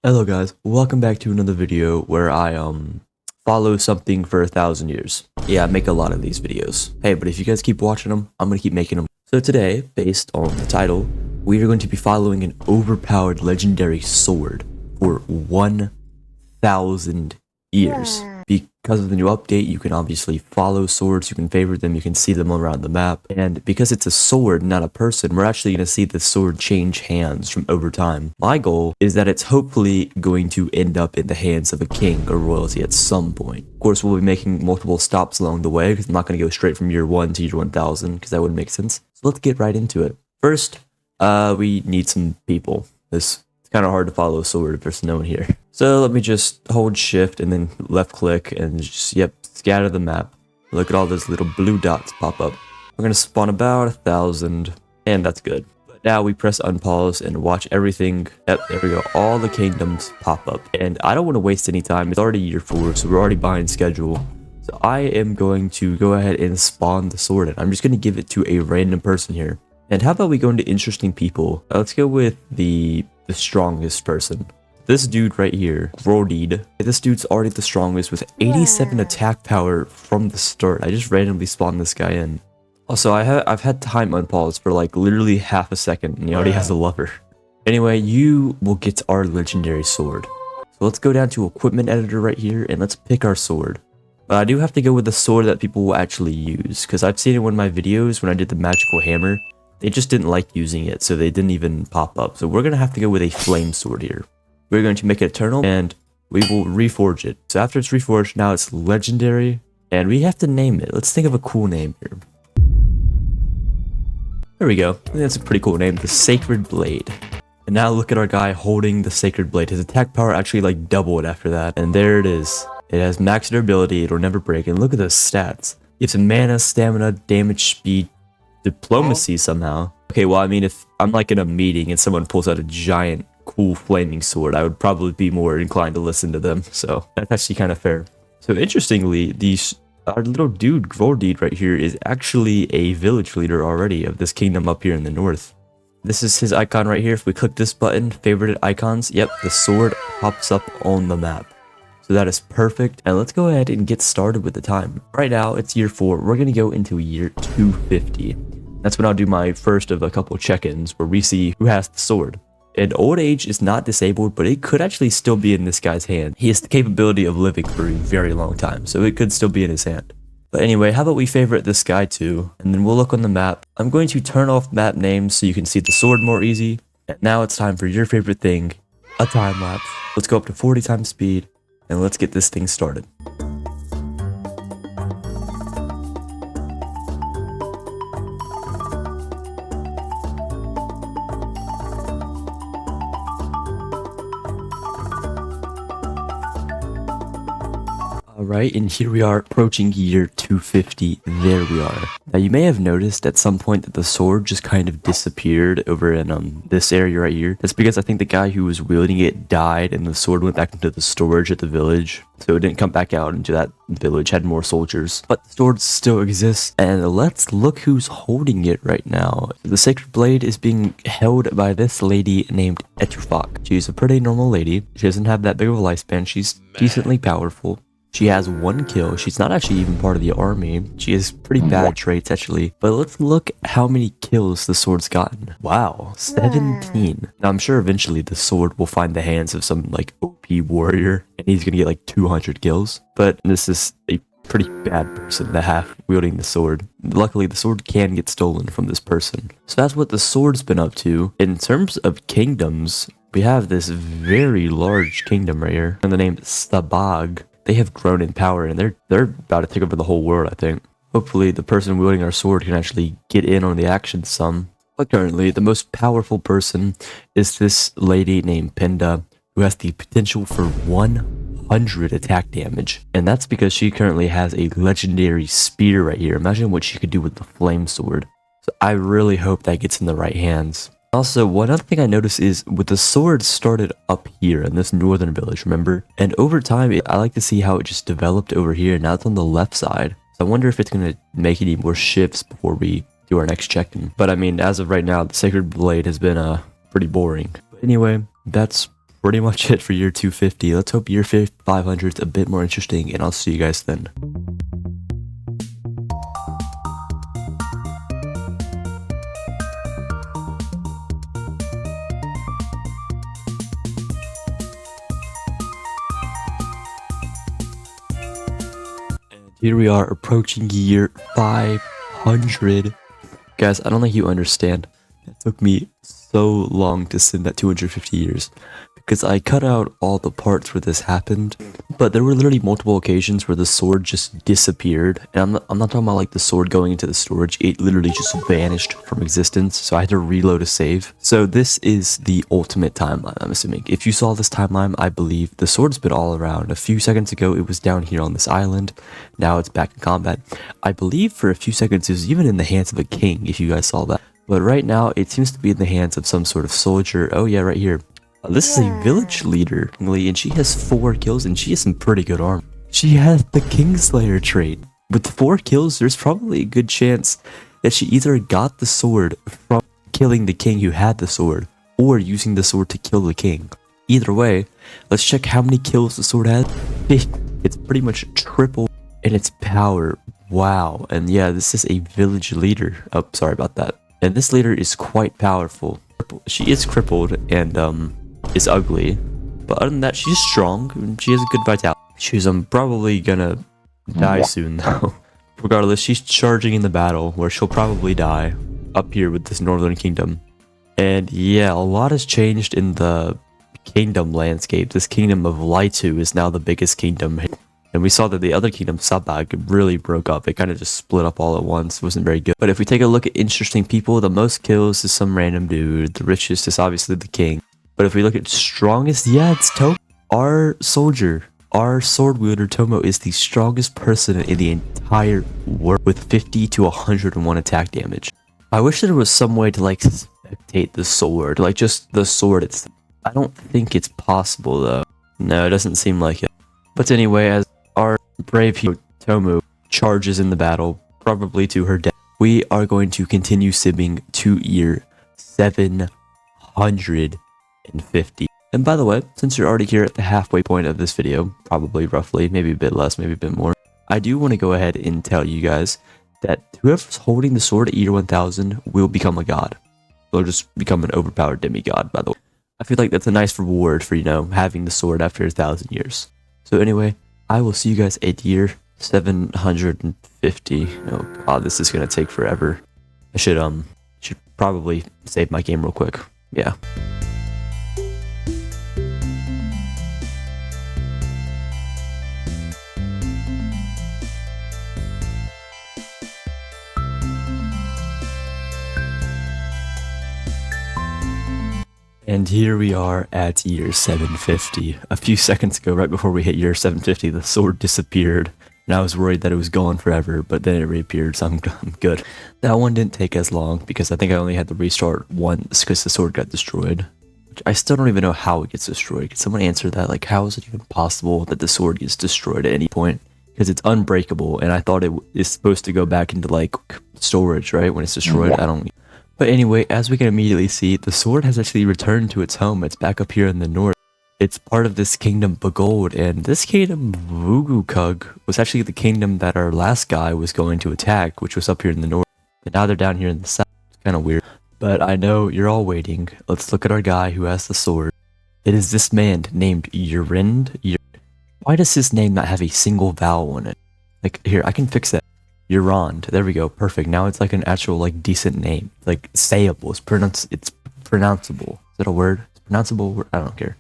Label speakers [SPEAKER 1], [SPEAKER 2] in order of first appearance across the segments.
[SPEAKER 1] Hello guys, welcome back to another video where I follow something for 1,000 years. Yeah, I make a lot of these videos. Hey, but if you guys keep watching them, I'm gonna keep making them. So today, based on the title, we are going to be following an overpowered legendary sword for 1,000 years. Because of the new update, you can obviously follow swords, you can favorite them, you can see them around the map. And because it's a sword, not a person, we're actually going to see the sword change hands from over time. My goal is that it's hopefully going to end up in the hands of a king or royalty at some point. Of course, we'll be making multiple stops along the way because I'm not going to go straight from year 1 to year 1,000 because that wouldn't make sense. So let's get right into it. First, we need some people. It's kind of hard to follow a sword if there's no one here. So let me just hold shift and then left click and just, scatter the map. Look at all those little blue dots pop up. We're going to spawn about 1,000 and that's good. But now we press unpause and watch everything. Yep, there we go. All the kingdoms pop up. And I don't want to waste any time. It's already year 4, so we're already behind schedule. So I am going to go ahead and spawn the sword and I'm just going to give it to a random person here. And how about we go into interesting people? Let's go with the strongest person. This dude right here, Grodied. This dude's already the strongest with 87 attack power from the start. I just randomly spawned this guy in. Also, I've had time unpause for like literally half a second and he already has a lover. Anyway, you will get our legendary sword. So let's go down to equipment editor right here and let's pick our sword. But I do have to go with the sword that people will actually use because I've seen it in one of my videos when I did the magical hammer. They just didn't like using it, so they didn't even pop up. So we're going to have to go with a flame sword here. We're going to make it eternal, and we will reforge it. So after it's reforged, now it's legendary, and we have to name it. Let's think of a cool name here. There we go. I think that's a pretty cool name, the Sacred Blade. And now look at our guy holding the Sacred Blade. His attack power actually like doubled after that. And there it is. It has max durability, it'll never break. And look at those stats. You have some mana, stamina, damage, speed, diplomacy somehow. Okay, well, I mean, if I'm like in a meeting and someone pulls out a giant cool flaming sword, I would probably be more inclined to listen to them. So that's actually kind of fair. So interestingly, our little dude Grodied right here is actually a village leader already of this kingdom up here in the north. This is his icon right here. If we click this button, favorited icons, yep, the sword pops up on the map. So that is perfect. And let's go ahead and get started with the time. Right now, it's year 4. We're going to go into year 250. That's when I'll do my first of a couple check-ins where we see who has the sword. And old age is not disabled, but it could actually still be in this guy's hand. He has the capability of living for a very long time, so it could still be in his hand. But anyway, how about we favorite this guy too, and then we'll look on the map. I'm going to turn off map names so you can see the sword more easy. And now it's time for your favorite thing, a time lapse. Let's go up to 40 times speed. And let's get this thing started. Alright, and here we are approaching year 250. There we are. Now you may have noticed at some point that the sword just kind of disappeared over in this area right here. That's because I think the guy who was wielding it died and the sword went back into the storage at the village. So it didn't come back out into that village, had more soldiers. But the sword still exists, and let's look who's holding it right now. The Sacred Blade is being held by this lady named Etufak. She's a pretty normal lady. She doesn't have that big of a lifespan. She's decently powerful. She has 1 kill. She's not actually even part of the army. She has pretty bad traits actually. But let's look how many kills the sword's gotten. Wow, 17. Now I'm sure eventually the sword will find the hands of some like OP warrior and he's gonna get like 200 kills. But this is a pretty bad person to have wielding the sword. Luckily the sword can get stolen from this person. So that's what the sword's been up to. In terms of kingdoms, we have this very large kingdom right here and the name Stabag. They have grown in power and they're about to take over the whole world, I think. Hopefully the person wielding our sword can actually get in on the action some. But currently the most powerful person is this lady named Pinda, who has the potential for 100 attack damage. And that's because she currently has a legendary spear right here. Imagine what she could do with the flame sword. So I really hope that gets in the right hands. Also, one other thing I noticed is with the sword started up here in this northern village, remember? And over time, I like to see how it just developed over here. Now it's on the left side. So I wonder if it's going to make any more shifts before we do our next check-in. But I mean, as of right now, the Sacred Blade has been pretty boring. But anyway, that's pretty much it for year 250. Let's hope year 500 is a bit more interesting, and I'll see you guys then. Here we are approaching year 500. Guys, I don't think you understand. It took me so long to sim that 250 years. Because I cut out all the parts where this happened. But there were literally multiple occasions where the sword just disappeared. And I'm not talking about like the sword going into the storage. It literally just vanished from existence. So I had to reload a save. So this is the ultimate timeline, I'm assuming. If you saw this timeline, I believe the sword's been all around. A few seconds ago, it was down here on this island. Now it's back in combat. I believe for a few seconds, it was even in the hands of a king, if you guys saw that. But right now, it seems to be in the hands of some sort of soldier. Oh yeah, right here. This is a village leader, and she has 4 kills, and she has some pretty good armor. She has the Kingslayer trait. With 4 kills, there's probably a good chance that she either got the sword from killing the king who had the sword, or using the sword to kill the king. Either way, let's check how many kills the sword has. It's pretty much triple in its power. Wow. And yeah, this is a village leader. Oh, sorry about that. And this leader is quite powerful. She is crippled and is ugly, but other than that, she's strong and she has a good vitality. She's probably gonna die soon though. Regardless, she's charging in the battle where she'll probably die up here with this northern kingdom. And yeah, a lot has changed in the kingdom landscape. This kingdom of Laitu is now the biggest kingdom. And we saw that the other kingdom, Sabag, really broke up. It kind of just split up all at once. It wasn't very good. But if we take a look at interesting people, the most kills is some random dude. The richest is obviously the king. But if we look at strongest, yeah, it's Tomo. Our soldier, our sword wielder Tomo is the strongest person in the entire world with 50 to 101 attack damage. I wish there was some way to like spectate the sword, like just the sword itself. I don't think it's possible though. No, it doesn't seem like it. But anyway, as our brave hero Tomo charges in the battle, probably to her death, we are going to continue simming to year 750. And by the way, since you're already here at the halfway point of this video, probably roughly, maybe a bit less, maybe a bit more, I do want to go ahead and tell you guys that whoever's holding the sword at year 1000 will become a god. They'll just become an overpowered demigod, by the way. I feel like that's a nice reward for, you know, having the sword after 1000 years. So anyway, I will see you guys at year 750. Oh god, this is gonna take forever. I should probably save my game real quick. Yeah. And here we are at year 750. A few seconds ago, right before we hit year 750, the sword disappeared. And I was worried that it was gone forever, but then it reappeared, so I'm good. That one didn't take as long, because I think I only had to restart once, because the sword got destroyed. Which I still don't even know how it gets destroyed. Can someone answer that? Like, how is it even possible that the sword gets destroyed at any point? Because it's unbreakable, and I thought it is supposed to go back into, like, storage, right? When it's destroyed, I don't... But anyway, as we can immediately see, the sword has actually returned to its home. It's back up here in the north. It's part of this kingdom Bagold, and this kingdom Vugukug was actually the kingdom that our last guy was going to attack, which was up here in the north. But now they're down here in the south. It's kind of weird. But I know you're all waiting. Let's look at our guy who has the sword. It is this man named Urind. Why does his name not have a single vowel in it? Like, here, I can fix that. Urond. There we go. Perfect. Now it's like an actual, like, decent name. Like, sayable. It's pronounceable. Is that a word? It's pronounceable? I don't care.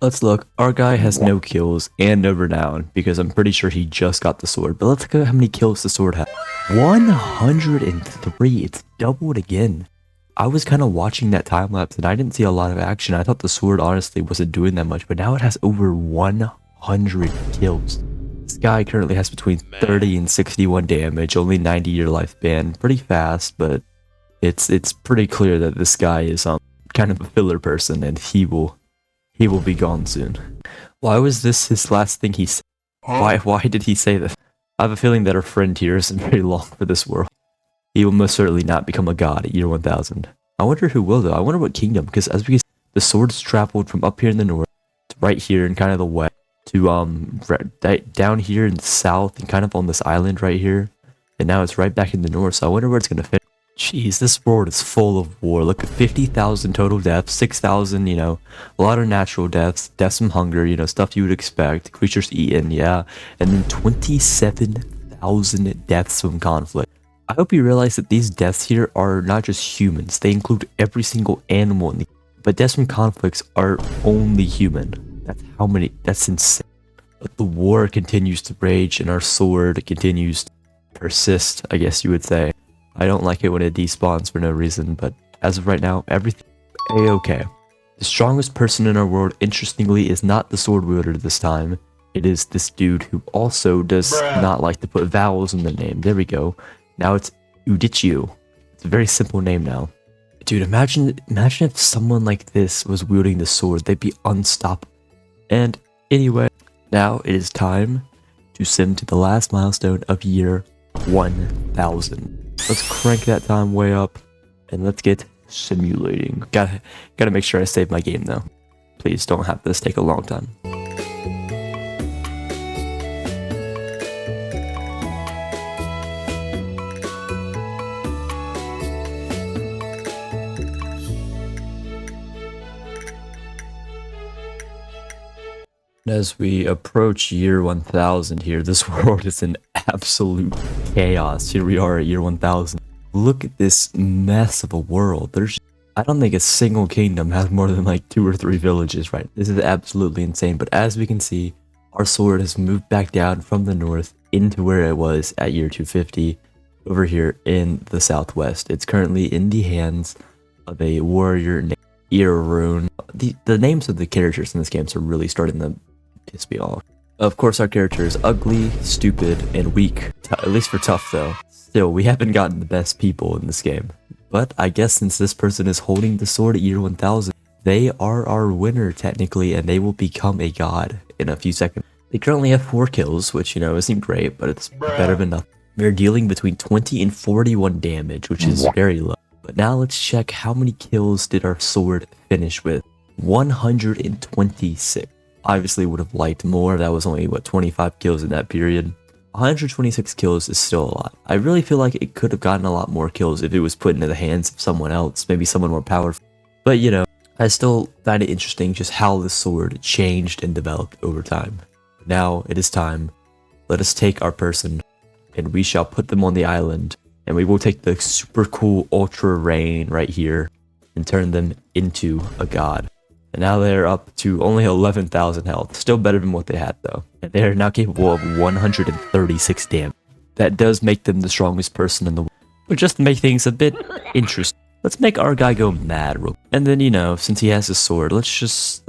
[SPEAKER 1] Let's look. Our guy has no kills and no renown, because I'm pretty sure he just got the sword. But let's look at how many kills the sword has. 103. It's doubled again. I was kind of watching that time lapse and I didn't see a lot of action. I thought the sword honestly wasn't doing that much, but now it has over 100 kills. This guy currently has between 30 and 61 damage, only 90-year lifespan. Pretty fast, but it's pretty clear that this guy is kind of a filler person, and he will be gone soon. Why was this his last thing he said? Why did he say this? I have a feeling that our friend here isn't very long for this world. He will most certainly not become a god at year 1000. I wonder who will though. I wonder what kingdom, because as we can see, the sword's traveled from up here in the north right here in kind of the west to down here in the south and kind of on this island right here. And now it's right back in the north, so I wonder where it's gonna fit. Jeez, this world is full of war. Look at 50,000 total deaths, 6,000, you know, a lot of natural deaths, deaths from hunger, you know, stuff you would expect, creatures eaten, yeah, and then 27,000 deaths from conflict. I hope you realize that these deaths here are not just humans, they include every single animal in the but deaths from conflicts are only human. That's how many, that's insane. But the war continues to rage and our sword continues to persist, I guess you would say. I don't like it when it despawns for no reason, but as of right now, everything a-okay. The strongest person in our world, interestingly, is not the sword wielder this time. It is this dude who also does not like to put vowels in the name. There we go. Now it's Udichiu. It's a very simple name now. Dude, imagine if someone like this was wielding the sword. They'd be unstoppable. And anyway, now it is time to sim to the last milestone of year 1000. Let's crank that time way up and let's get simulating. Gotta make sure I save my game though. Please don't have this take a long time. As we approach year 1000 here, this world is in absolute chaos. Here we are at year 1000. Look at this mess of a world. I don't think a single kingdom has more than like 2 or 3 villages, right? This is absolutely insane. But as we can see, our sword has moved back down from the north into where it was at year 250 over here in the southwest. It's currently in the hands of a warrior named Irun. The names of the characters in this game are really starting to piss me off. Of course, our character is ugly, stupid, and weak. At least for tough, though. Still, we haven't gotten the best people in this game. But I guess since this person is holding the sword at year 1000, they are our winner, technically, and they will become a god in a few seconds. They currently have 4 kills, which, you know, isn't great, but it's better than nothing. They're dealing between 20 and 41 damage, which is very low. But now let's check how many kills did our sword finish with. 126. Obviously would have liked more. That was only, what, 25 kills in that period. 126 kills is still a lot. I really feel like it could have gotten a lot more kills if it was put into the hands of someone else, maybe someone more powerful. But, you know, I still find it interesting just how the sword changed and developed over time. Now it is time. Let us take our person and we shall put them on the island, and we will take the super cool ultra rain right here and turn them into a god. And now they're up to only 11,000 health. Still better than what they had though. And they are now capable of 136 damage. That does make them the strongest person in the world. But just to make things a bit interesting, let's make our guy go mad. And then, you know, since he has a sword, let's just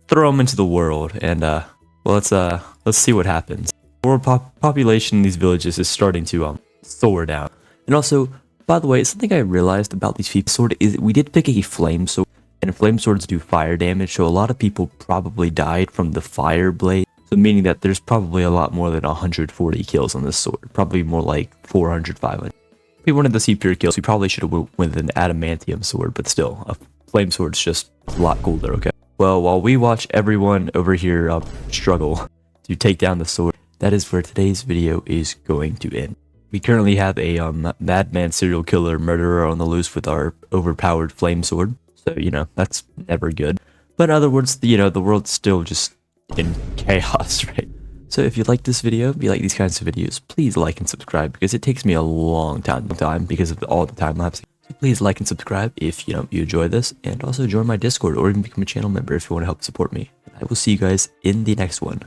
[SPEAKER 1] throw him into the world. And well, let's see what happens. World population in these villages is starting to soar down. And also, by the way, something I realized about these people sword is we did pick a flame sword. And flame swords do fire damage, so a lot of people probably died from the fire blade. So meaning that there's probably a lot more than 140 kills on this sword. Probably more like 400, 500. If we wanted to see pure kills, we probably should have went with an adamantium sword, but still, a flame sword's just a lot cooler, okay? Well, while we watch everyone over here struggle to take down the sword, that is where today's video is going to end. We currently have a madman serial killer murderer on the loose with our overpowered flame sword. So, you know, that's never good. But in other words, you know, the world's still just in chaos, right? So if you like this video, if you like these kinds of videos, please like and subscribe, because it takes me a long time because of all the time lapse. So please like and subscribe if, you know, you enjoy this, and also join my Discord or even become a channel member if you want to help support me. I will see you guys in the next one.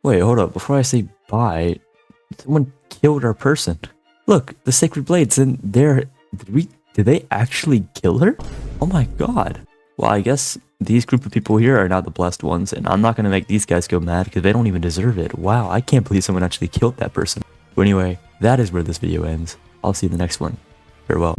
[SPEAKER 1] Wait, hold up. Before I say bye, someone killed our person. Look, the sacred blades in there. Did they actually kill her? Oh my god. Well, I guess these group of people here are not the blessed ones, and I'm not going to make these guys go mad because they don't even deserve it. Wow, I can't believe someone actually killed that person. But anyway, that is where this video ends. I'll see you in the next one. Farewell.